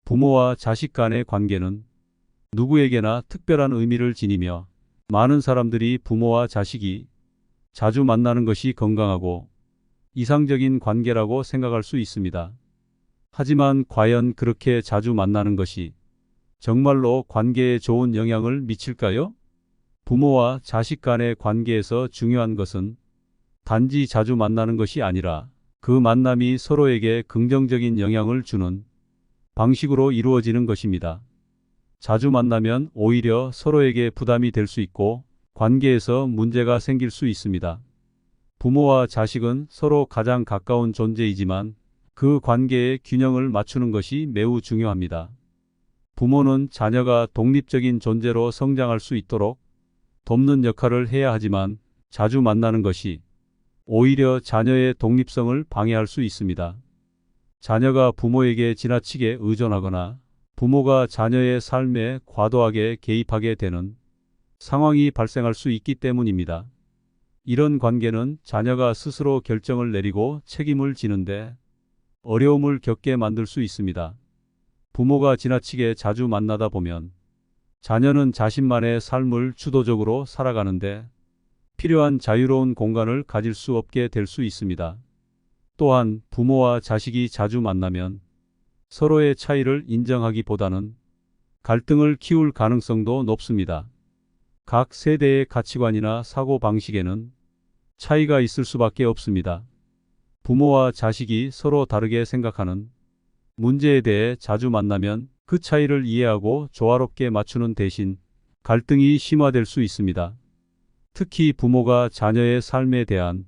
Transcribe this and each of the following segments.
부모와 자식 간의 관계는 누구에게나 특별한 의미를 지니며 많은 사람들이 부모와 자식이 자주 만나는 것이 건강하고 이상적인 관계라고 생각할 수 있습니다. 하지만 과연 그렇게 자주 만나는 것이 정말로 관계에 좋은 영향을 미칠까요? 부모와 자식 간의 관계에서 중요한 것은 단지 자주 만나는 것이 아니라 그 만남이 서로에게 긍정적인 영향을 주는 방식으로 이루어지는 것입니다. 자주 만나면 오히려 서로에게 부담이 될 수 있고 관계에서 문제가 생길 수 있습니다. 부모와 자식은 서로 가장 가까운 존재이지만 그 관계의 균형을 맞추는 것이 매우 중요합니다. 부모는 자녀가 독립적인 존재로 성장할 수 있도록 돕는 역할을 해야 하지만 자주 만나는 것이 오히려 자녀의 독립성을 방해할 수 있습니다. 자녀가 부모에게 지나치게 의존하거나 부모가 자녀의 삶에 과도하게 개입하게 되는 상황이 발생할 수 있기 때문입니다. 이런 관계는 자녀가 스스로 결정을 내리고 책임을 지는데 어려움을 겪게 만들 수 있습니다. 부모가 지나치게 자주 만나다 보면 자녀는 자신만의 삶을 주도적으로 살아가는데 필요한 자유로운 공간을 가질 수 없게 될 수 있습니다. 또한 부모와 자식이 자주 만나면 서로의 차이를 인정하기보다는 갈등을 키울 가능성도 높습니다. 각 세대의 가치관이나 사고 방식에는 차이가 있을 수밖에 없습니다. 부모와 자식이 서로 다르게 생각하는 문제에 대해 자주 만나면 그 차이를 이해하고 조화롭게 맞추는 대신 갈등이 심화될 수 있습니다. 특히 부모가 자녀의 삶에 대한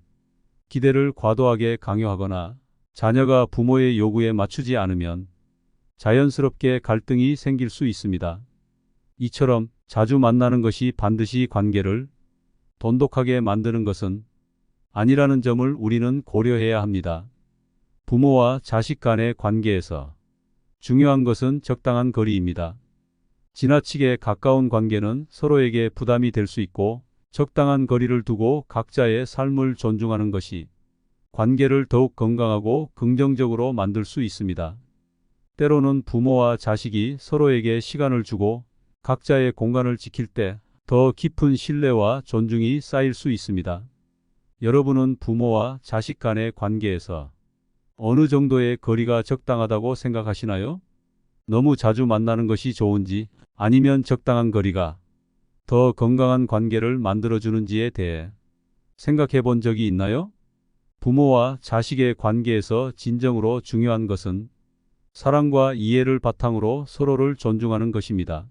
기대를 과도하게 강요하거나 자녀가 부모의 요구에 맞추지 않으면 자연스럽게 갈등이 생길 수 있습니다. 이처럼 자주 만나는 것이 반드시 관계를 돈독하게 만드는 것은 아니라는 점을 우리는 고려해야 합니다. 부모와 자식 간의 관계에서 중요한 것은 적당한 거리입니다. 지나치게 가까운 관계는 서로에게 부담이 될 수 있고 적당한 거리를 두고 각자의 삶을 존중하는 것이 관계를 더욱 건강하고 긍정적으로 만들 수 있습니다. 때로는 부모와 자식이 서로에게 시간을 주고 각자의 공간을 지킬 때 더 깊은 신뢰와 존중이 쌓일 수 있습니다. 여러분은 부모와 자식 간의 관계에서 어느 정도의 거리가 적당하다고 생각하시나요? 너무 자주 만나는 것이 좋은지 아니면 적당한 거리가 더 건강한 관계를 만들어주는지에 대해 생각해 본 적이 있나요? 부모와 자식의 관계에서 진정으로 중요한 것은 사랑과 이해를 바탕으로 서로를 존중하는 것입니다.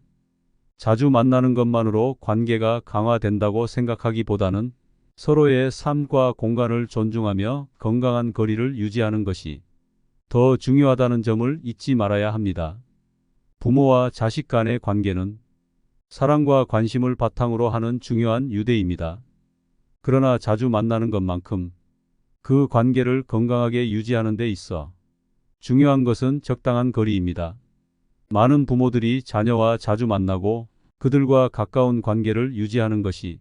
자주 만나는 것만으로 관계가 강화된다고 생각하기보다는 서로의 삶과 공간을 존중하며 건강한 거리를 유지하는 것이 더 중요하다는 점을 잊지 말아야 합니다. 부모와 자식 간의 관계는 사랑과 관심을 바탕으로 하는 중요한 유대입니다. 그러나 자주 만나는 것만큼 그 관계를 건강하게 유지하는 데 있어 중요한 것은 적당한 거리입니다. 많은 부모들이 자녀와 자주 만나고 그들과 가까운 관계를 유지하는 것이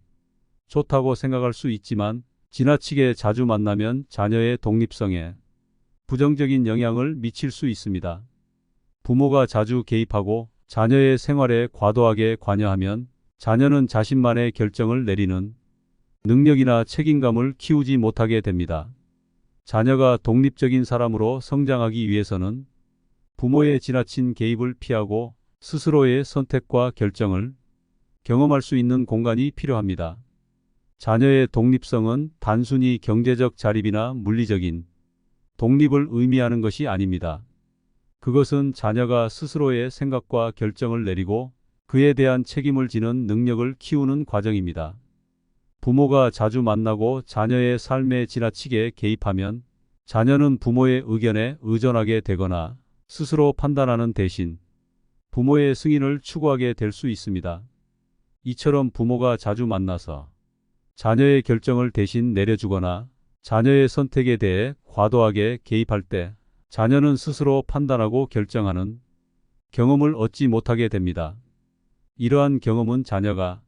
좋다고 생각할 수 있지만 지나치게 자주 만나면 자녀의 독립성에 부정적인 영향을 미칠 수 있습니다. 부모가 자주 개입하고 자녀의 생활에 과도하게 관여하면 자녀는 자신만의 결정을 내리는 능력이나 책임감을 키우지 못하게 됩니다. 자녀가 독립적인 사람으로 성장하기 위해서는 부모의 지나친 개입을 피하고 스스로의 선택과 결정을 경험할 수 있는 공간이 필요합니다. 자녀의 독립성은 단순히 경제적 자립이나 물리적인 독립을 의미하는 것이 아닙니다. 그것은 자녀가 스스로의 생각과 결정을 내리고 그에 대한 책임을 지는 능력을 키우는 과정입니다. 부모가 자주 만나고 자녀의 삶에 지나치게 개입하면 자녀는 부모의 의견에 의존하게 되거나 스스로 판단하는 대신 부모의 승인을 추구하게 될 수 있습니다. 이처럼 부모가 자주 만나서 자녀의 결정을 대신 내려주거나 자녀의 선택에 대해 과도하게 개입할 때 자녀는 스스로 판단하고 결정하는 경험을 얻지 못하게 됩니다. 이러한 경험은 자녀가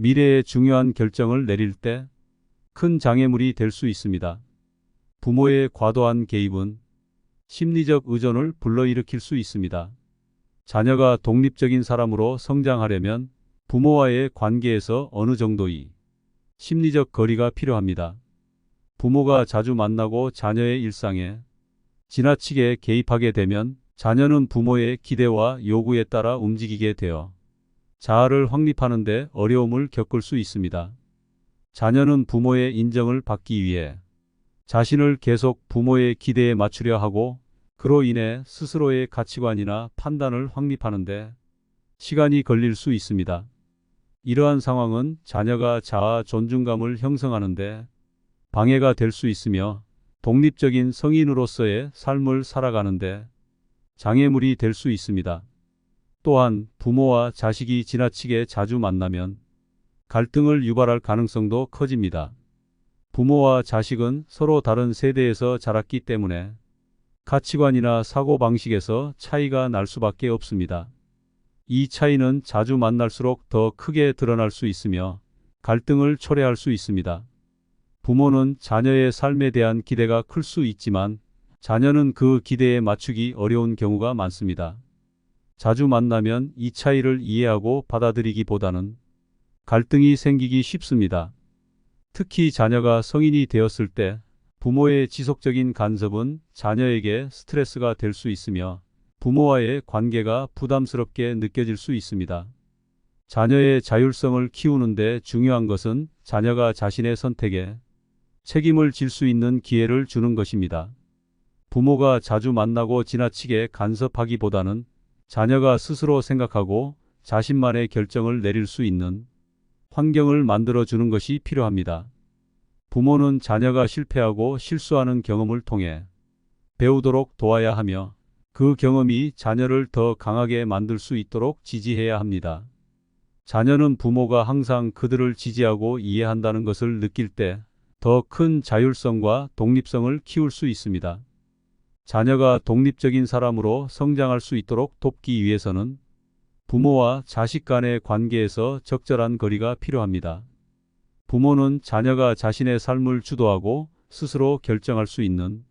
미래에 중요한 결정을 내릴 때 큰 장애물이 될 수 있습니다. 부모의 과도한 개입은 심리적 의존을 불러일으킬 수 있습니다. 자녀가 독립적인 사람으로 성장하려면 부모와의 관계에서 어느 정도의 심리적 거리가 필요합니다. 부모가 자주 만나고 자녀의 일상에 지나치게 개입하게 되면 자녀는 부모의 기대와 요구에 따라 움직이게 되어 자아를 확립하는 데 어려움을 겪을 수 있습니다. 자녀는 부모의 인정을 받기 위해 자신을 계속 부모의 기대에 맞추려 하고 그로 인해 스스로의 가치관이나 판단을 확립하는데 시간이 걸릴 수 있습니다. 이러한 상황은 자녀가 자아 존중감을 형성하는데 방해가 될 수 있으며 독립적인 성인으로서의 삶을 살아가는데 장애물이 될 수 있습니다. 또한 부모와 자식이 지나치게 자주 만나면 갈등을 유발할 가능성도 커집니다. 부모와 자식은 서로 다른 세대에서 자랐기 때문에 가치관이나 사고방식에서 차이가 날 수밖에 없습니다. 이 차이는 자주 만날수록 더 크게 드러날 수 있으며 갈등을 초래할 수 있습니다. 부모는 자녀의 삶에 대한 기대가 클 수 있지만 자녀는 그 기대에 맞추기 어려운 경우가 많습니다. 자주 만나면 이 차이를 이해하고 받아들이기보다는 갈등이 생기기 쉽습니다. 특히 자녀가 성인이 되었을 때 부모의 지속적인 간섭은 자녀에게 스트레스가 될 수 있으며 부모와의 관계가 부담스럽게 느껴질 수 있습니다. 자녀의 자율성을 키우는데 중요한 것은 자녀가 자신의 선택에 책임을 질 수 있는 기회를 주는 것입니다. 부모가 자주 만나고 지나치게 간섭하기보다는 자녀가 스스로 생각하고 자신만의 결정을 내릴 수 있는 환경을 만들어 주는 것이 필요합니다. 부모는 자녀가 실패하고 실수하는 경험을 통해 배우도록 도와야 하며 그 경험이 자녀를 더 강하게 만들 수 있도록 지지해야 합니다. 자녀는 부모가 항상 그들을 지지하고 이해한다는 것을 느낄 때 더 큰 자율성과 독립성을 키울 수 있습니다. 자녀가 독립적인 사람으로 성장할 수 있도록 돕기 위해서는 부모와 자식 간의 관계에서 적절한 거리가 필요합니다. 부모는 자녀가 자신의 삶을 주도하고 스스로 결정할 수 있는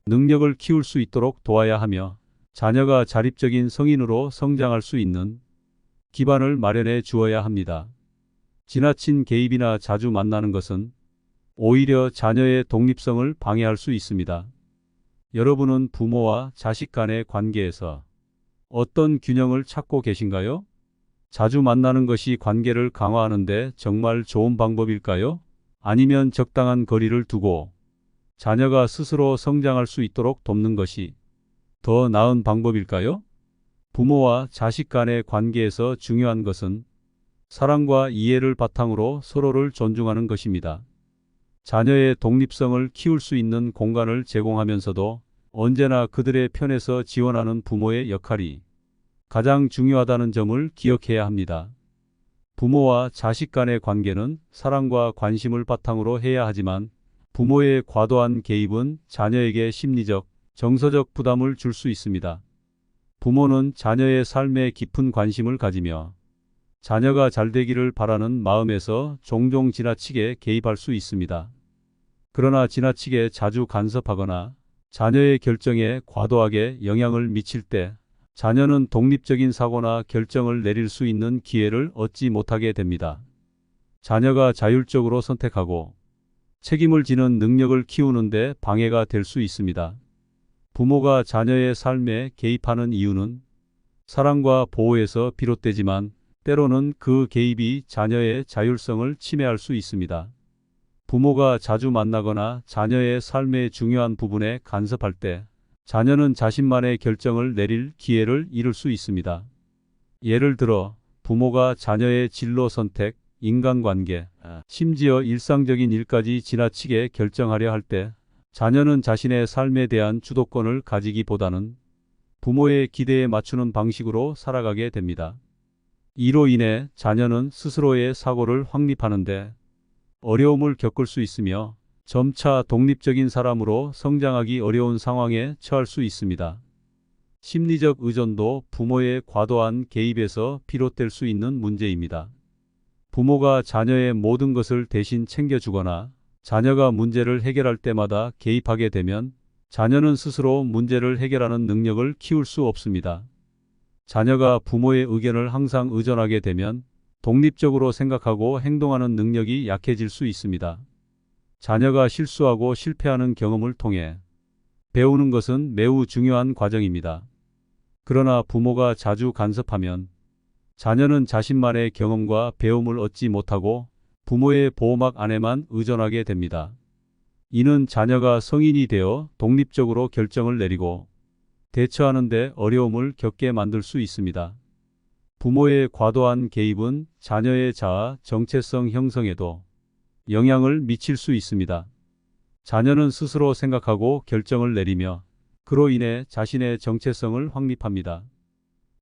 능력을 키울 수 있도록 도와야 하며 자녀가 자립적인 성인으로 성장할 수 있는 기반을 마련해 주어야 합니다. 지나친 개입이나 자주 만나는 것은 오히려 자녀의 독립성을 방해할 수 있습니다. 여러분은 부모와 자식 간의 관계에서 어떤 균형을 찾고 계신가요? 자주 만나는 것이 관계를 강화하는데 정말 좋은 방법일까요? 아니면 적당한 거리를 두고 자녀가 스스로 성장할 수 있도록 돕는 것이 더 나은 방법일까요? 부모와 자식 간의 관계에서 중요한 것은 사랑과 이해를 바탕으로 서로를 존중하는 것입니다. 자녀의 독립성을 키울 수 있는 공간을 제공하면서도 언제나 그들의 편에서 지원하는 부모의 역할이 가장 중요하다는 점을 기억해야 합니다. 부모와 자식 간의 관계는 사랑과 관심을 바탕으로 해야 하지만 부모의 과도한 개입은 자녀에게 심리적, 정서적 부담을 줄 수 있습니다. 부모는 자녀의 삶에 깊은 관심을 가지며 자녀가 잘 되기를 바라는 마음에서 종종 지나치게 개입할 수 있습니다. 그러나 지나치게 자주 간섭하거나 자녀의 결정에 과도하게 영향을 미칠 때 자녀는 독립적인 사고나 결정을 내릴 수 있는 기회를 얻지 못하게 됩니다. 자녀가 자율적으로 선택하고 책임을 지는 능력을 키우는데 방해가 될 수 있습니다. 부모가 자녀의 삶에 개입하는 이유는 사랑과 보호에서 비롯되지만 때로는 그 개입이 자녀의 자율성을 침해할 수 있습니다. 부모가 자주 만나거나 자녀의 삶의 중요한 부분에 간섭할 때 자녀는 자신만의 결정을 내릴 기회를 잃을 수 있습니다. 예를 들어 부모가 자녀의 진로 선택, 인간관계, 심지어 일상적인 일까지 지나치게 결정하려 할 때 자녀는 자신의 삶에 대한 주도권을 가지기보다는 부모의 기대에 맞추는 방식으로 살아가게 됩니다. 이로 인해 자녀는 스스로의 사고를 확립하는데 어려움을 겪을 수 있으며 점차 독립적인 사람으로 성장하기 어려운 상황에 처할 수 있습니다. 심리적 의존도 부모의 과도한 개입에서 비롯될 수 있는 문제입니다. 부모가 자녀의 모든 것을 대신 챙겨주거나 자녀가 문제를 해결할 때마다 개입하게 되면 자녀는 스스로 문제를 해결하는 능력을 키울 수 없습니다. 자녀가 부모의 의견을 항상 의존하게 되면 독립적으로 생각하고 행동하는 능력이 약해질 수 있습니다. 자녀가 실수하고 실패하는 경험을 통해 배우는 것은 매우 중요한 과정입니다. 그러나 부모가 자주 간섭하면 자녀는 자신만의 경험과 배움을 얻지 못하고 부모의 보호막 안에만 의존하게 됩니다. 이는 자녀가 성인이 되어 독립적으로 결정을 내리고 대처하는 데 어려움을 겪게 만들 수 있습니다. 부모의 과도한 개입은 자녀의 자아, 정체성 형성에도 영향을 미칠 수 있습니다. 자녀는 스스로 생각하고 결정을 내리며 그로 인해 자신의 정체성을 확립합니다.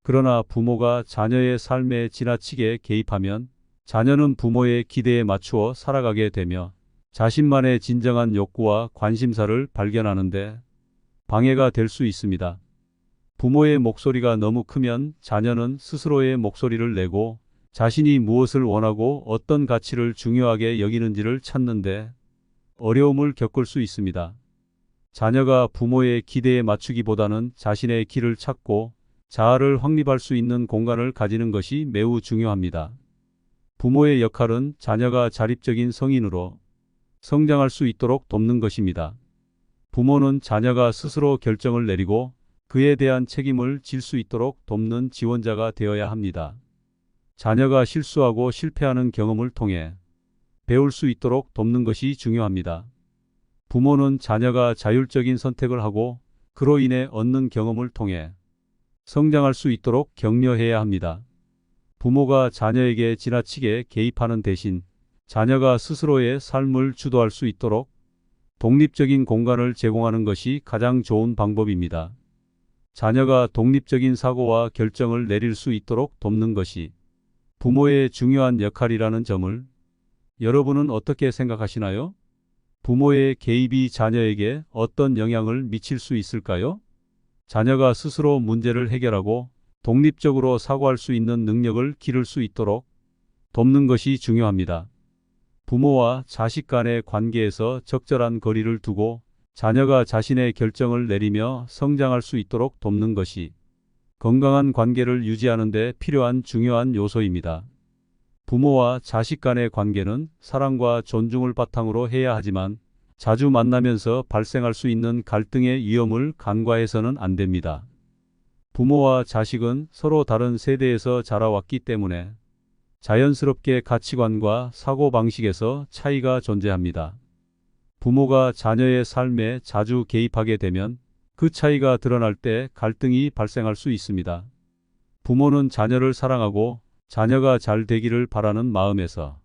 그러나 부모가 자녀의 삶에 지나치게 개입하면 자녀는 부모의 기대에 맞추어 살아가게 되며 자신만의 진정한 욕구와 관심사를 발견하는데 방해가 될 수 있습니다. 부모의 목소리가 너무 크면 자녀는 스스로의 목소리를 내고 자신이 무엇을 원하고 어떤 가치를 중요하게 여기는지를 찾는데 어려움을 겪을 수 있습니다. 자녀가 부모의 기대에 맞추기보다는 자신의 길을 찾고 자아를 확립할 수 있는 공간을 가지는 것이 매우 중요합니다. 부모의 역할은 자녀가 자립적인 성인으로 성장할 수 있도록 돕는 것입니다. 부모는 자녀가 스스로 결정을 내리고 그에 대한 책임을 질 수 있도록 돕는 지원자가 되어야 합니다. 자녀가 실수하고 실패하는 경험을 통해 배울 수 있도록 돕는 것이 중요합니다. 부모는 자녀가 자율적인 선택을 하고 그로 인해 얻는 경험을 통해 성장할 수 있도록 격려해야 합니다. 부모가 자녀에게 지나치게 개입하는 대신 자녀가 스스로의 삶을 주도할 수 있도록 독립적인 공간을 제공하는 것이 가장 좋은 방법입니다. 자녀가 독립적인 사고와 결정을 내릴 수 있도록 돕는 것이 부모의 중요한 역할이라는 점을 여러분은 어떻게 생각하시나요? 부모의 개입이 자녀에게 어떤 영향을 미칠 수 있을까요? 자녀가 스스로 문제를 해결하고 독립적으로 사고할 수 있는 능력을 기를 수 있도록 돕는 것이 중요합니다. 부모와 자식 간의 관계에서 적절한 거리를 두고 자녀가 자신의 결정을 내리며 성장할 수 있도록 돕는 것이 건강한 관계를 유지하는 데 필요한 중요한 요소입니다. 부모와 자식 간의 관계는 사랑과 존중을 바탕으로 해야 하지만 자주 만나면서 발생할 수 있는 갈등의 위험을 간과해서는 안 됩니다. 부모와 자식은 서로 다른 세대에서 자라왔기 때문에 자연스럽게 가치관과 사고방식에서 차이가 존재합니다. 부모가 자녀의 삶에 자주 개입하게 되면 그 차이가 드러날 때 갈등이 발생할 수 있습니다. 부모는 자녀를 사랑하고 자녀가 잘 되기를 바라는 마음에서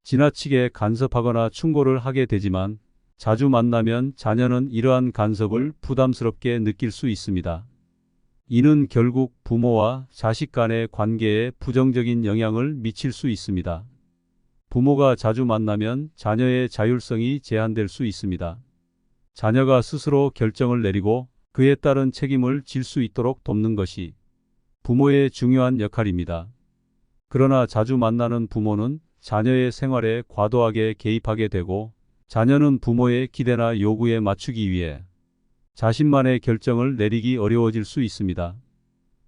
지나치게 간섭하거나 충고를 하게 되지만 자주 만나면 자녀는 이러한 간섭을 부담스럽게 느낄 수 있습니다. 이는 결국 부모와 자식 간의 관계에 부정적인 영향을 미칠 수 있습니다. 부모가 자주 만나면 자녀의 자율성이 제한될 수 있습니다. 자녀가 스스로 결정을 내리고 그에 따른 책임을 질 수 있도록 돕는 것이 부모의 중요한 역할입니다. 그러나 자주 만나는 부모는 자녀의 생활에 과도하게 개입하게 되고 자녀는 부모의 기대나 요구에 맞추기 위해 자신만의 결정을 내리기 어려워질 수 있습니다.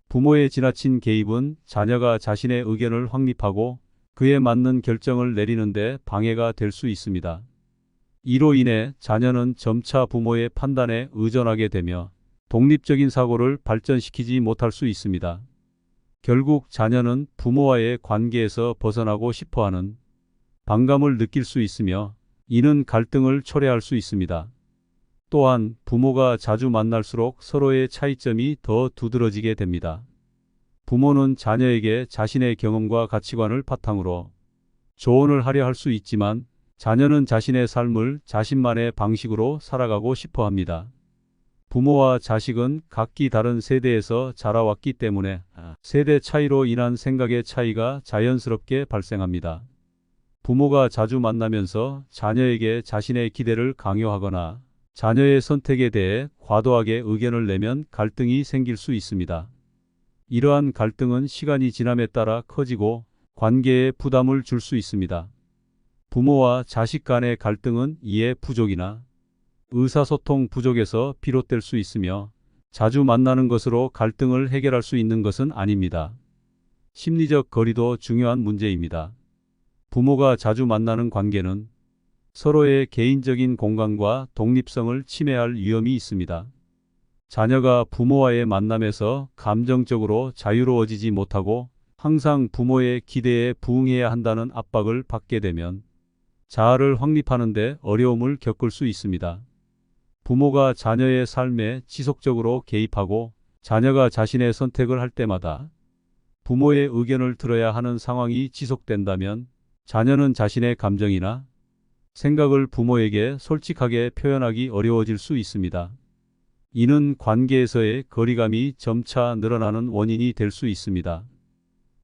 부모의 지나친 개입은 자녀가 자신의 의견을 확립하고 그에 맞는 결정을 내리는데 방해가 될 수 있습니다. 이로 인해 자녀는 점차 부모의 판단에 의존하게 되며 독립적인 사고를 발전시키지 못할 수 있습니다. 결국 자녀는 부모와의 관계에서 벗어나고 싶어하는 반감을 느낄 수 있으며 이는 갈등을 초래할 수 있습니다. 또한 부모가 자주 만날수록 서로의 차이점이 더 두드러지게 됩니다. 부모는 자녀에게 자신의 경험과 가치관을 바탕으로 조언을 하려 할 수 있지만 자녀는 자신의 삶을 자신만의 방식으로 살아가고 싶어 합니다. 부모와 자식은 각기 다른 세대에서 자라왔기 때문에 세대 차이로 인한 생각의 차이가 자연스럽게 발생합니다. 부모가 자주 만나면서 자녀에게 자신의 기대를 강요하거나 자녀의 선택에 대해 과도하게 의견을 내면 갈등이 생길 수 있습니다. 이러한 갈등은 시간이 지남에 따라 커지고 관계에 부담을 줄 수 있습니다. 부모와 자식 간의 갈등은 이해 부족이나 의사소통 부족에서 비롯될 수 있으며 자주 만나는 것으로 갈등을 해결할 수 있는 것은 아닙니다. 심리적 거리도 중요한 문제입니다. 부모가 자주 만나는 관계는 서로의 개인적인 공간과 독립성을 침해할 위험이 있습니다. 자녀가 부모와의 만남에서 감정적으로 자유로워지지 못하고 항상 부모의 기대에 부응해야 한다는 압박을 받게 되면 자아를 확립하는 데 어려움을 겪을 수 있습니다. 부모가 자녀의 삶에 지속적으로 개입하고 자녀가 자신의 선택을 할 때마다 부모의 의견을 들어야 하는 상황이 지속된다면 자녀는 자신의 감정이나 생각을 부모에게 솔직하게 표현하기 어려워질 수 있습니다. 이는 관계에서의 거리감이 점차 늘어나는 원인이 될 수 있습니다.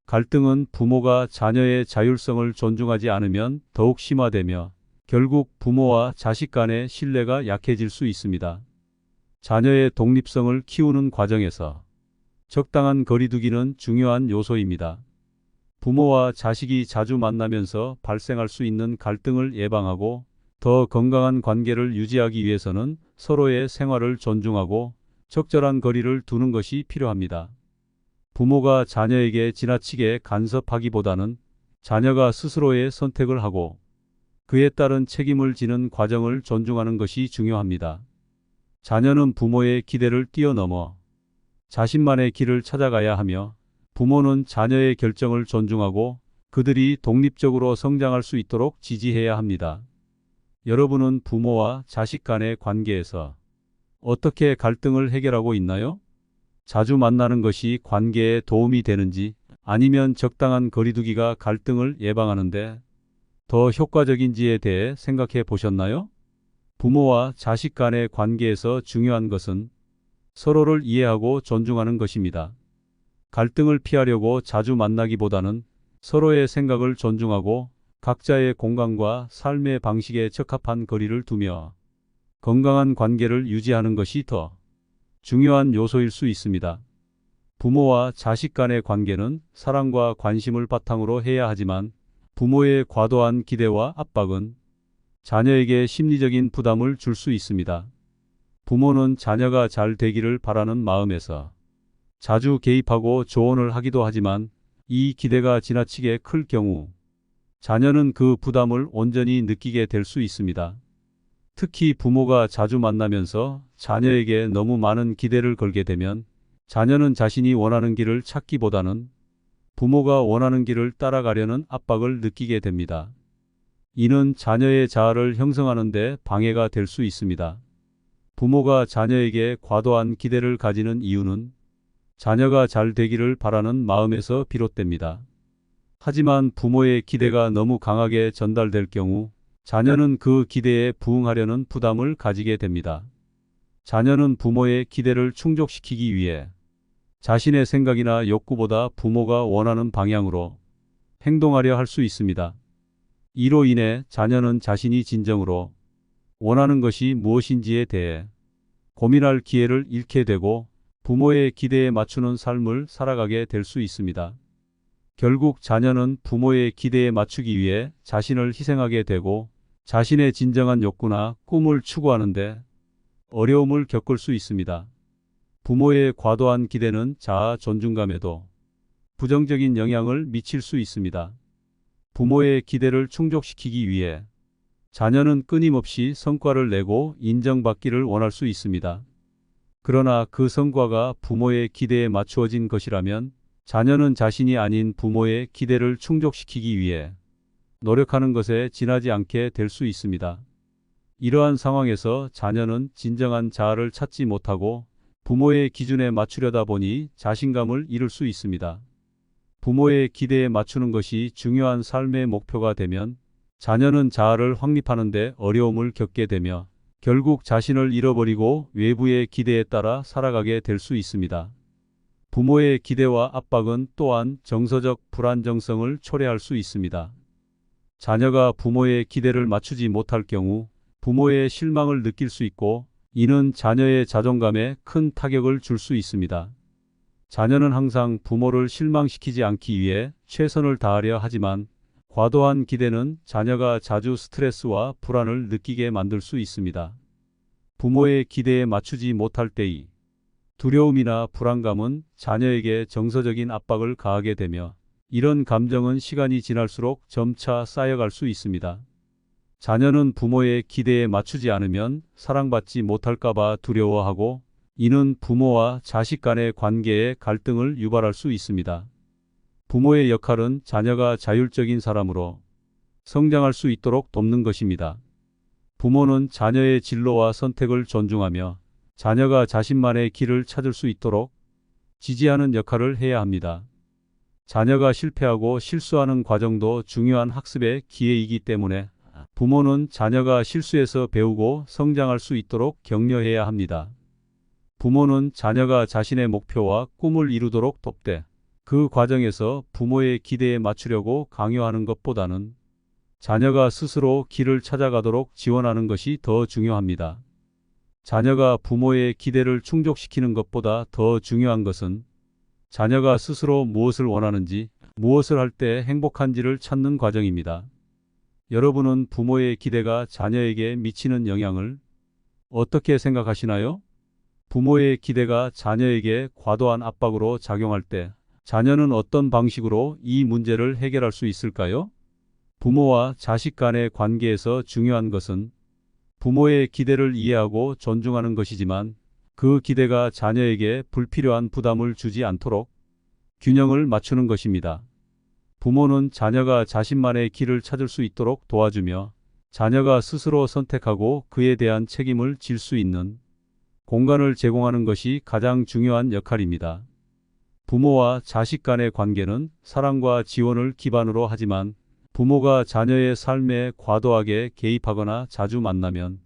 갈등은 부모가 자녀의 자율성을 존중하지 않으면 더욱 심화되며 결국 부모와 자식 간의 신뢰가 약해질 수 있습니다. 자녀의 독립성을 키우는 과정에서 적당한 거리두기는 중요한 요소입니다. 부모와 자식이 자주 만나면서 발생할 수 있는 갈등을 예방하고 더 건강한 관계를 유지하기 위해서는 서로의 생활을 존중하고 적절한 거리를 두는 것이 필요합니다. 부모가 자녀에게 지나치게 간섭하기보다는 자녀가 스스로의 선택을 하고 그에 따른 책임을 지는 과정을 존중하는 것이 중요합니다. 자녀는 부모의 기대를 뛰어넘어 자신만의 길을 찾아가야 하며 부모는 자녀의 결정을 존중하고 그들이 독립적으로 성장할 수 있도록 지지해야 합니다. 여러분은 부모와 자식 간의 관계에서 어떻게 갈등을 해결하고 있나요? 자주 만나는 것이 관계에 도움이 되는지 아니면 적당한 거리두기가 갈등을 예방하는데 더 효과적인지에 대해 생각해 보셨나요? 부모와 자식 간의 관계에서 중요한 것은 서로를 이해하고 존중하는 것입니다. 갈등을 피하려고 자주 만나기보다는 서로의 생각을 존중하고 각자의 공간과 삶의 방식에 적합한 거리를 두며 건강한 관계를 유지하는 것이 더 중요한 요소일 수 있습니다. 부모와 자식 간의 관계는 사랑과 관심을 바탕으로 해야 하지만 부모의 과도한 기대와 압박은 자녀에게 심리적인 부담을 줄 수 있습니다. 부모는 자녀가 잘 되기를 바라는 마음에서 자주 개입하고 조언을 하기도 하지만 이 기대가 지나치게 클 경우 자녀는 그 부담을 온전히 느끼게 될 수 있습니다. 특히 부모가 자주 만나면서 자녀에게 너무 많은 기대를 걸게 되면 자녀는 자신이 원하는 길을 찾기보다는 부모가 원하는 길을 따라가려는 압박을 느끼게 됩니다. 이는 자녀의 자아를 형성하는 데 방해가 될 수 있습니다. 부모가 자녀에게 과도한 기대를 가지는 이유는 자녀가 잘 되기를 바라는 마음에서 비롯됩니다. 하지만 부모의 기대가 너무 강하게 전달될 경우 자녀는 그 기대에 부응하려는 부담을 가지게 됩니다. 자녀는 부모의 기대를 충족시키기 위해 자신의 생각이나 욕구보다 부모가 원하는 방향으로 행동하려 할 수 있습니다. 이로 인해 자녀는 자신이 진정으로 원하는 것이 무엇인지에 대해 고민할 기회를 잃게 되고 부모의 기대에 맞추는 삶을 살아가게 될 수 있습니다. 결국 자녀는 부모의 기대에 맞추기 위해 자신을 희생하게 되고 자신의 진정한 욕구나 꿈을 추구하는데 어려움을 겪을 수 있습니다. 부모의 과도한 기대는 자아 존중감에도 부정적인 영향을 미칠 수 있습니다. 부모의 기대를 충족시키기 위해 자녀는 끊임없이 성과를 내고 인정받기를 원할 수 있습니다. 그러나 그 성과가 부모의 기대에 맞추어진 것이라면 자녀는 자신이 아닌 부모의 기대를 충족시키기 위해 노력하는 것에 지나지 않게 될 수 있습니다. 이러한 상황에서 자녀는 진정한 자아를 찾지 못하고 부모의 기준에 맞추려다 보니 자신감을 잃을 수 있습니다. 부모의 기대에 맞추는 것이 중요한 삶의 목표가 되면 자녀는 자아를 확립하는 데 어려움을 겪게 되며 결국 자신을 잃어버리고 외부의 기대에 따라 살아가게 될 수 있습니다. 부모의 기대와 압박은 또한 정서적 불안정성을 초래할 수 있습니다. 자녀가 부모의 기대를 맞추지 못할 경우 부모의 실망을 느낄 수 있고 이는 자녀의 자존감에 큰 타격을 줄 수 있습니다. 자녀는 항상 부모를 실망시키지 않기 위해 최선을 다하려 하지만 과도한 기대는 자녀가 자주 스트레스와 불안을 느끼게 만들 수 있습니다. 부모의 기대에 맞추지 못할 때의 두려움이나 불안감은 자녀에게 정서적인 압박을 가하게 되며 이런 감정은 시간이 지날수록 점차 쌓여갈 수 있습니다. 자녀는 부모의 기대에 맞추지 않으면 사랑받지 못할까봐 두려워하고 이는 부모와 자식 간의 관계에 갈등을 유발할 수 있습니다. 부모의 역할은 자녀가 자율적인 사람으로 성장할 수 있도록 돕는 것입니다. 부모는 자녀의 진로와 선택을 존중하며 자녀가 자신만의 길을 찾을 수 있도록 지지하는 역할을 해야 합니다. 자녀가 실패하고 실수하는 과정도 중요한 학습의 기회이기 때문에 부모는 자녀가 실수해서 배우고 성장할 수 있도록 격려해야 합니다. 부모는 자녀가 자신의 목표와 꿈을 이루도록 돕되 그 과정에서 부모의 기대에 맞추려고 강요하는 것보다는 자녀가 스스로 길을 찾아가도록 지원하는 것이 더 중요합니다. 자녀가 부모의 기대를 충족시키는 것보다 더 중요한 것은 자녀가 스스로 무엇을 원하는지, 무엇을 할 때 행복한지를 찾는 과정입니다. 여러분은 부모의 기대가 자녀에게 미치는 영향을 어떻게 생각하시나요? 부모의 기대가 자녀에게 과도한 압박으로 작용할 때 자녀는 어떤 방식으로 이 문제를 해결할 수 있을까요? 부모와 자식 간의 관계에서 중요한 것은 부모의 기대를 이해하고 존중하는 것이지만 그 기대가 자녀에게 불필요한 부담을 주지 않도록 균형을 맞추는 것입니다. 부모는 자녀가 자신만의 길을 찾을 수 있도록 도와주며 자녀가 스스로 선택하고 그에 대한 책임을 질 수 있는 공간을 제공하는 것이 가장 중요한 역할입니다. 부모와 자식 간의 관계는 사랑과 지원을 기반으로 하지만 부모가 자녀의 삶에 과도하게 개입하거나 자주 만나면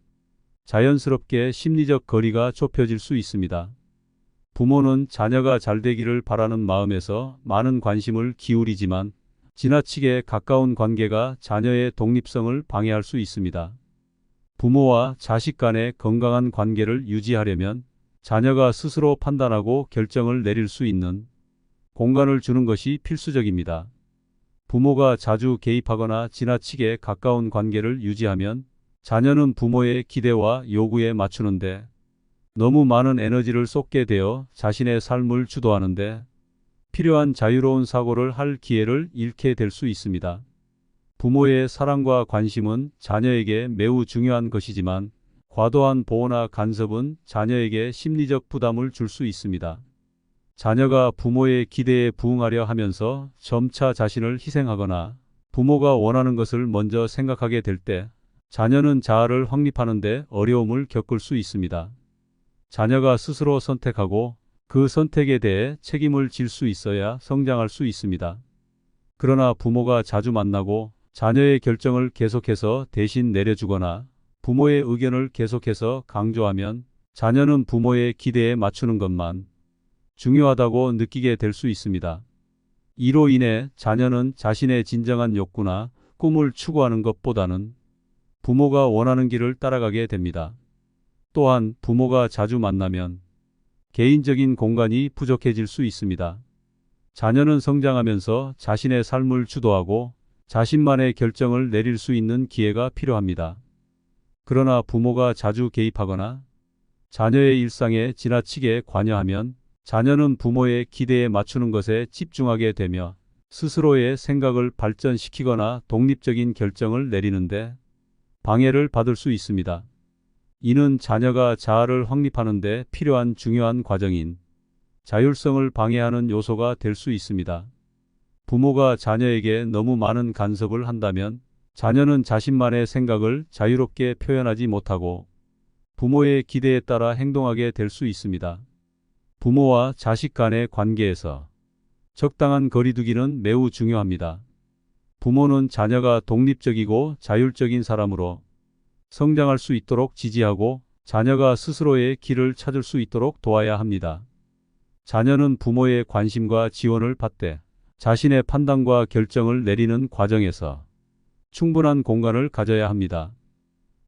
자연스럽게 심리적 거리가 좁혀질 수 있습니다. 부모는 자녀가 잘 되기를 바라는 마음에서 많은 관심을 기울이지만 지나치게 가까운 관계가 자녀의 독립성을 방해할 수 있습니다. 부모와 자식 간의 건강한 관계를 유지하려면 자녀가 스스로 판단하고 결정을 내릴 수 있는 공간을 주는 것이 필수적입니다. 부모가 자주 개입하거나 지나치게 가까운 관계를 유지하면 자녀는 부모의 기대와 요구에 맞추는데 너무 많은 에너지를 쏟게 되어 자신의 삶을 주도하는데 필요한 자유로운 사고를 할 기회를 잃게 될 수 있습니다. 부모의 사랑과 관심은 자녀에게 매우 중요한 것이지만 과도한 보호나 간섭은 자녀에게 심리적 부담을 줄 수 있습니다. 자녀가 부모의 기대에 부응하려 하면서 점차 자신을 희생하거나 부모가 원하는 것을 먼저 생각하게 될 때 자녀는 자아를 확립하는 데 어려움을 겪을 수 있습니다. 자녀가 스스로 선택하고 그 선택에 대해 책임을 질 수 있어야 성장할 수 있습니다. 그러나 부모가 자주 만나고 자녀의 결정을 계속해서 대신 내려주거나 부모의 의견을 계속해서 강조하면 자녀는 부모의 기대에 맞추는 것만 중요하다고 느끼게 될 수 있습니다. 이로 인해 자녀는 자신의 진정한 욕구나 꿈을 추구하는 것보다는 부모가 원하는 길을 따라가게 됩니다. 또한 부모가 자주 만나면 개인적인 공간이 부족해질 수 있습니다. 자녀는 성장하면서 자신의 삶을 주도하고 자신만의 결정을 내릴 수 있는 기회가 필요합니다. 그러나 부모가 자주 개입하거나 자녀의 일상에 지나치게 관여하면 자녀는 부모의 기대에 맞추는 것에 집중하게 되며 스스로의 생각을 발전시키거나 독립적인 결정을 내리는데 방해를 받을 수 있습니다. 이는 자녀가 자아를 확립하는 데 필요한 중요한 과정인 자율성을 방해하는 요소가 될 수 있습니다. 부모가 자녀에게 너무 많은 간섭을 한다면 자녀는 자신만의 생각을 자유롭게 표현하지 못하고 부모의 기대에 따라 행동하게 될 수 있습니다. 부모와 자식 간의 관계에서 적당한 거리두기는 매우 중요합니다. 부모는 자녀가 독립적이고 자율적인 사람으로 성장할 수 있도록 지지하고 자녀가 스스로의 길을 찾을 수 있도록 도와야 합니다. 자녀는 부모의 관심과 지원을 받되 자신의 판단과 결정을 내리는 과정에서 충분한 공간을 가져야 합니다.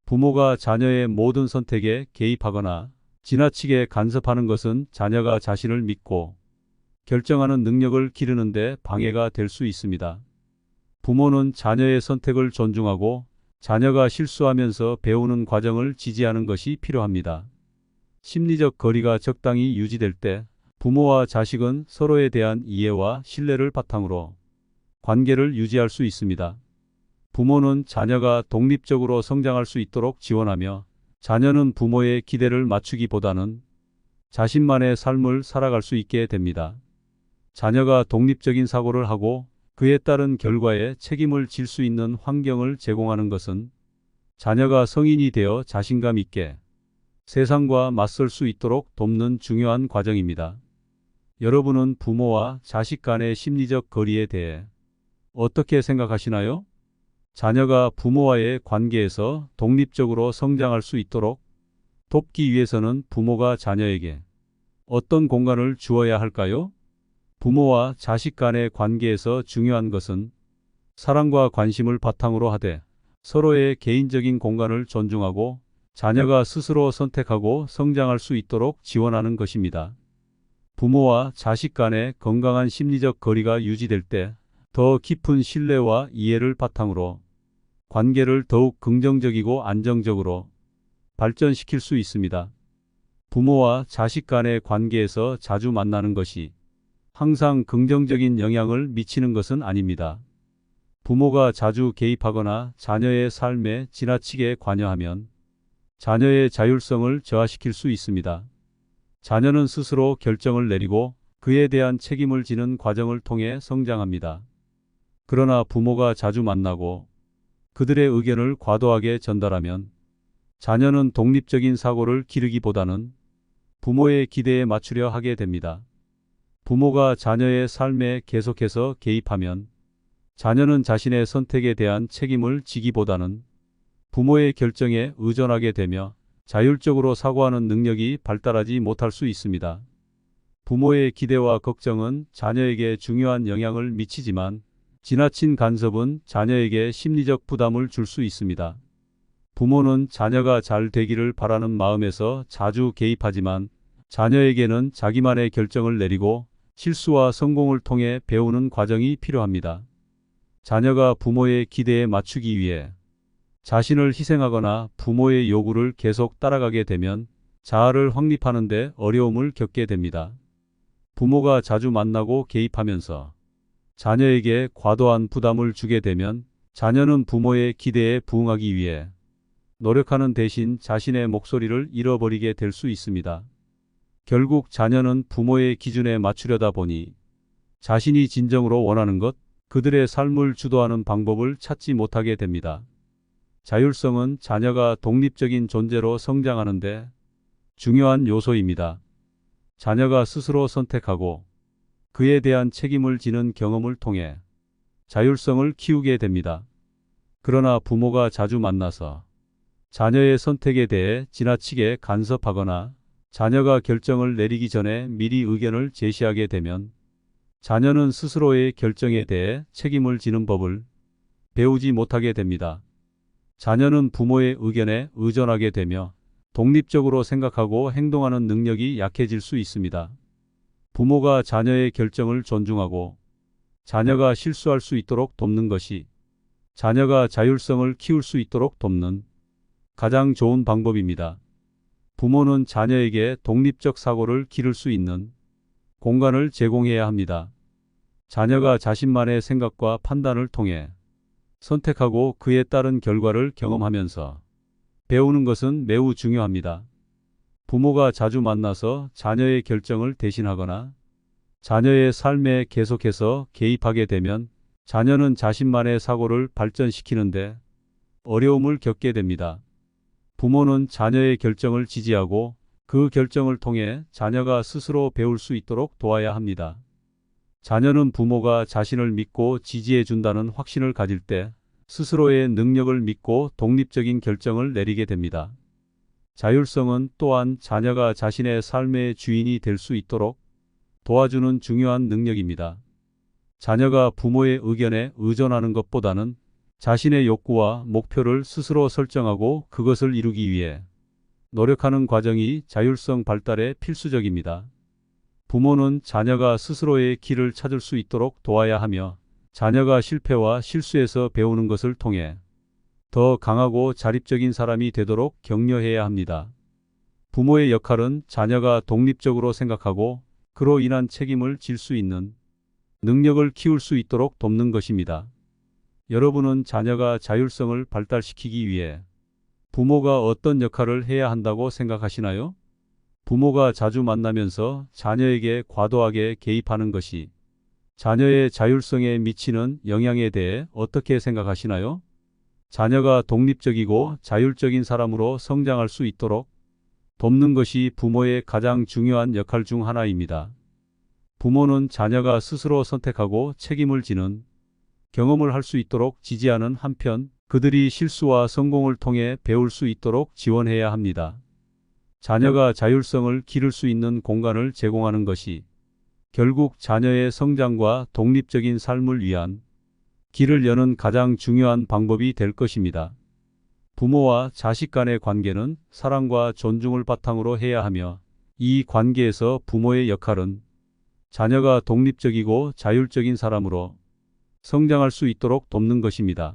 부모가 자녀의 모든 선택에 개입하거나 지나치게 간섭하는 것은 자녀가 자신을 믿고 결정하는 능력을 기르는 데 방해가 될 수 있습니다. 부모는 자녀의 선택을 존중하고 자녀가 실수하면서 배우는 과정을 지지하는 것이 필요합니다. 심리적 거리가 적당히 유지될 때 부모와 자식은 서로에 대한 이해와 신뢰를 바탕으로 관계를 유지할 수 있습니다. 부모는 자녀가 독립적으로 성장할 수 있도록 지원하며 자녀는 부모의 기대를 맞추기보다는 자신만의 삶을 살아갈 수 있게 됩니다. 자녀가 독립적인 사고를 하고 그에 따른 결과에 책임을 질 수 있는 환경을 제공하는 것은 자녀가 성인이 되어 자신감 있게 세상과 맞설 수 있도록 돕는 중요한 과정입니다. 여러분은 부모와 자식 간의 심리적 거리에 대해 어떻게 생각하시나요? 자녀가 부모와의 관계에서 독립적으로 성장할 수 있도록 돕기 위해서는 부모가 자녀에게 어떤 공간을 주어야 할까요? 부모와 자식 간의 관계에서 중요한 것은 사랑과 관심을 바탕으로 하되 서로의 개인적인 공간을 존중하고 자녀가 스스로 선택하고 성장할 수 있도록 지원하는 것입니다. 부모와 자식 간의 건강한 심리적 거리가 유지될 때 더 깊은 신뢰와 이해를 바탕으로 관계를 더욱 긍정적이고 안정적으로 발전시킬 수 있습니다. 부모와 자식 간의 관계에서 자주 만나는 것이 항상 긍정적인 영향을 미치는 것은 아닙니다. 부모가 자주 개입하거나 자녀의 삶에 지나치게 관여하면 자녀의 자율성을 저하시킬 수 있습니다. 자녀는 스스로 결정을 내리고 그에 대한 책임을 지는 과정을 통해 성장합니다. 그러나 부모가 자주 만나고 그들의 의견을 과도하게 전달하면 자녀는 독립적인 사고를 기르기보다는 부모의 기대에 맞추려 하게 됩니다. 부모가 자녀의 삶에 계속해서 개입하면 자녀는 자신의 선택에 대한 책임을 지기보다는 부모의 결정에 의존하게 되며 자율적으로 사고하는 능력이 발달하지 못할 수 있습니다. 부모의 기대와 걱정은 자녀에게 중요한 영향을 미치지만 지나친 간섭은 자녀에게 심리적 부담을 줄 수 있습니다. 부모는 자녀가 잘 되기를 바라는 마음에서 자주 개입하지만 자녀에게는 자기만의 결정을 내리고 실수와 성공을 통해 배우는 과정이 필요합니다. 자녀가 부모의 기대에 맞추기 위해 자신을 희생하거나 부모의 요구를 계속 따라가게 되면 자아를 확립하는 데 어려움을 겪게 됩니다. 부모가 자주 만나고 개입하면서 자녀에게 과도한 부담을 주게 되면 자녀는 부모의 기대에 부응하기 위해 노력하는 대신 자신의 목소리를 잃어버리게 될 수 있습니다. 결국 자녀는 부모의 기준에 맞추려다 보니 자신이 진정으로 원하는 것, 그들의 삶을 주도하는 방법을 찾지 못하게 됩니다. 자율성은 자녀가 독립적인 존재로 성장하는데 중요한 요소입니다. 자녀가 스스로 선택하고 그에 대한 책임을 지는 경험을 통해 자율성을 키우게 됩니다. 그러나 부모가 자주 만나서 자녀의 선택에 대해 지나치게 간섭하거나 자녀가 결정을 내리기 전에 미리 의견을 제시하게 되면 자녀는 스스로의 결정에 대해 책임을 지는 법을 배우지 못하게 됩니다. 자녀는 부모의 의견에 의존하게 되며 독립적으로 생각하고 행동하는 능력이 약해질 수 있습니다. 부모가 자녀의 결정을 존중하고 자녀가 실수할 수 있도록 돕는 것이 자녀가 자율성을 키울 수 있도록 돕는 가장 좋은 방법입니다. 부모는 자녀에게 독립적 사고를 기를 수 있는 공간을 제공해야 합니다. 자녀가 자신만의 생각과 판단을 통해 선택하고 그에 따른 결과를 경험하면서 배우는 것은 매우 중요합니다. 부모가 자주 만나서 자녀의 결정을 대신하거나 자녀의 삶에 계속해서 개입하게 되면 자녀는 자신만의 사고를 발전시키는데 어려움을 겪게 됩니다. 부모는 자녀의 결정을 지지하고 그 결정을 통해 자녀가 스스로 배울 수 있도록 도와야 합니다. 자녀는 부모가 자신을 믿고 지지해 준다는 확신을 가질 때 스스로의 능력을 믿고 독립적인 결정을 내리게 됩니다. 자율성은 또한 자녀가 자신의 삶의 주인이 될 수 있도록 도와주는 중요한 능력입니다. 자녀가 부모의 의견에 의존하는 것보다는 자신의 욕구와 목표를 스스로 설정하고 그것을 이루기 위해 노력하는 과정이 자율성 발달에 필수적입니다. 부모는 자녀가 스스로의 길을 찾을 수 있도록 도와야 하며 자녀가 실패와 실수에서 배우는 것을 통해 더 강하고 자립적인 사람이 되도록 격려해야 합니다. 부모의 역할은 자녀가 독립적으로 생각하고 그로 인한 책임을 질 수 있는 능력을 키울 수 있도록 돕는 것입니다. 여러분은 자녀가 자율성을 발달시키기 위해 부모가 어떤 역할을 해야 한다고 생각하시나요? 부모가 자주 만나면서 자녀에게 과도하게 개입하는 것이 자녀의 자율성에 미치는 영향에 대해 어떻게 생각하시나요? 자녀가 독립적이고 자율적인 사람으로 성장할 수 있도록 돕는 것이 부모의 가장 중요한 역할 중 하나입니다. 부모는 자녀가 스스로 선택하고 책임을 지는 경험을 할 수 있도록 지지하는 한편 그들이 실수와 성공을 통해 배울 수 있도록 지원해야 합니다. 자녀가 자율성을 기를 수 있는 공간을 제공하는 것이 결국 자녀의 성장과 독립적인 삶을 위한 길을 여는 가장 중요한 방법이 될 것입니다. 부모와 자식 간의 관계는 사랑과 존중을 바탕으로 해야 하며 이 관계에서 부모의 역할은 자녀가 독립적이고 자율적인 사람으로 성장할 수 있도록 돕는 것입니다.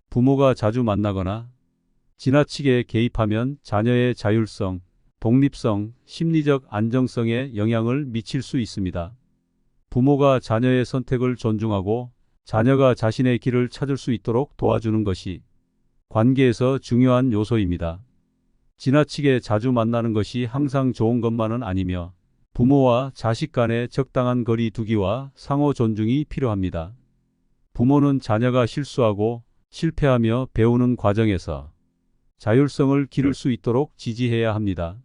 부모가 자주 만나거나 지나치게 개입하면 자녀의 자율성, 독립성, 심리적 안정성에 영향을 미칠 수 있습니다. 부모가 자녀의 선택을 존중하고 자녀가 자신의 길을 찾을 수 있도록 도와주는 것이 관계에서 중요한 요소입니다. 지나치게 자주 만나는 것이 항상 좋은 것만은 아니며 부모와 자식 간의 적당한 거리 두기와 상호 존중이 필요합니다. 부모는 자녀가 실수하고 실패하며 배우는 과정에서 자율성을 기를 수 있도록 지지해야 합니다.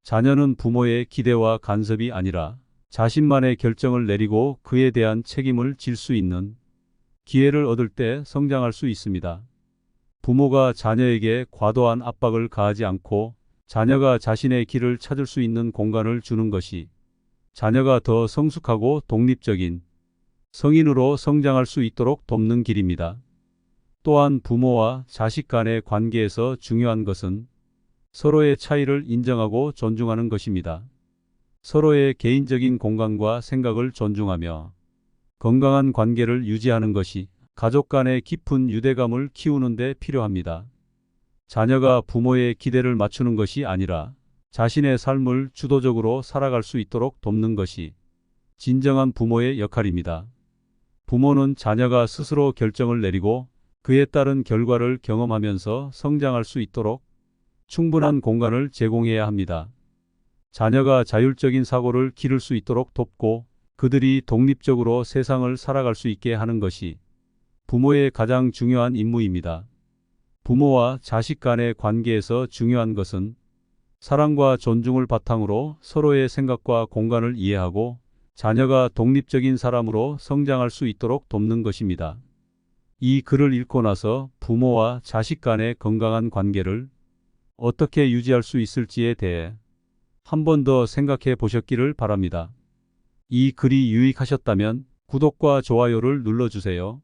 자녀는 부모의 기대와 간섭이 아니라 자신만의 결정을 내리고 그에 대한 책임을 질 수 있는 기회를 얻을 때 성장할 수 있습니다. 부모가 자녀에게 과도한 압박을 가하지 않고 자녀가 자신의 길을 찾을 수 있는 공간을 주는 것이 자녀가 더 성숙하고 독립적인 성인으로 성장할 수 있도록 돕는 길입니다. 또한 부모와 자식 간의 관계에서 중요한 것은 서로의 차이를 인정하고 존중하는 것입니다. 서로의 개인적인 공간과 생각을 존중하며 건강한 관계를 유지하는 것이 가족 간의 깊은 유대감을 키우는 데 필요합니다. 자녀가 부모의 기대를 맞추는 것이 아니라 자신의 삶을 주도적으로 살아갈 수 있도록 돕는 것이 진정한 부모의 역할입니다. 부모는 자녀가 스스로 결정을 내리고 그에 따른 결과를 경험하면서 성장할 수 있도록 충분한 공간을 제공해야 합니다. 자녀가 자율적인 사고를 기를 수 있도록 돕고 그들이 독립적으로 세상을 살아갈 수 있게 하는 것이 부모의 가장 중요한 임무입니다. 부모와 자식 간의 관계에서 중요한 것은 사랑과 존중을 바탕으로 서로의 생각과 공간을 이해하고 자녀가 독립적인 사람으로 성장할 수 있도록 돕는 것입니다. 이 글을 읽고 나서 부모와 자식 간의 건강한 관계를 어떻게 유지할 수 있을지에 대해 한 번 더 생각해 보셨기를 바랍니다. 이 글이 유익하셨다면 구독과 좋아요를 눌러주세요.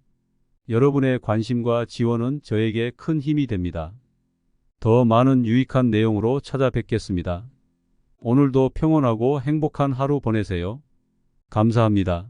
여러분의 관심과 지원은 저에게 큰 힘이 됩니다. 더 많은 유익한 내용으로 찾아뵙겠습니다. 오늘도 평온하고 행복한 하루 보내세요. 감사합니다.